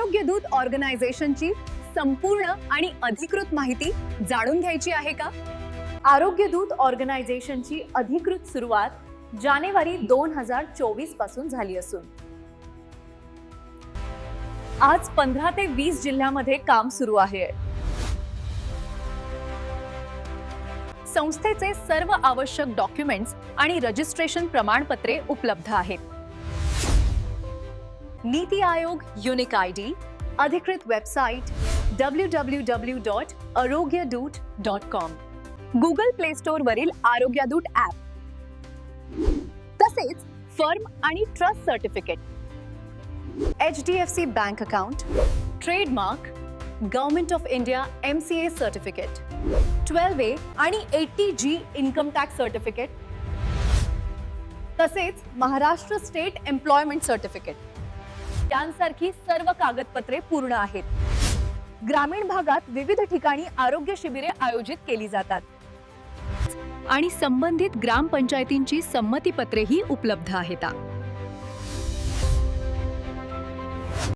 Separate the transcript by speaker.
Speaker 1: आरोग्य दूत ऑर्गनायझेशनची संपूर्ण आणि अधिकृत माहिती जाणून घ्यायची आहे का?
Speaker 2: आरोग्य दूत ऑर्गनायझेशनची अधिकृत सुरुवात जानेवारी 2024 पासून झाली असून आज 15 ते 20 जिल्ह्यामध्ये काम सुरू आहे.
Speaker 1: संस्थेचे सर्व आवश्यक डॉक्युमेंट्स आणि रजिस्ट्रेशन प्रमाणपत्रे उपलब्ध आहेत. नीति आयोग युनिक आयडी, अधिकृत website www.arogyadoot.com, Google play store वरील आरोग्य दूत ॲप, तसेच फर्म आणि trust certificate, HDFC bank account, trademark, government of India MCA certificate, 12A आणि 80G इन्कम टॅक्स सर्टिफिकेट, तसेच महाराष्ट्र स्टेट एम्प्लॉयमेंट सर्टिफिकेट यांसारखी सर्व कागदपत्रे पूर्ण आहेत. ग्रामीण भागात विविध ठिकाणी आरोग्य शिबिरे आयोजित केली जातात आणि संबंधित ग्रामपंचायतींची संमतीपत्रेही उपलब्ध आहेत.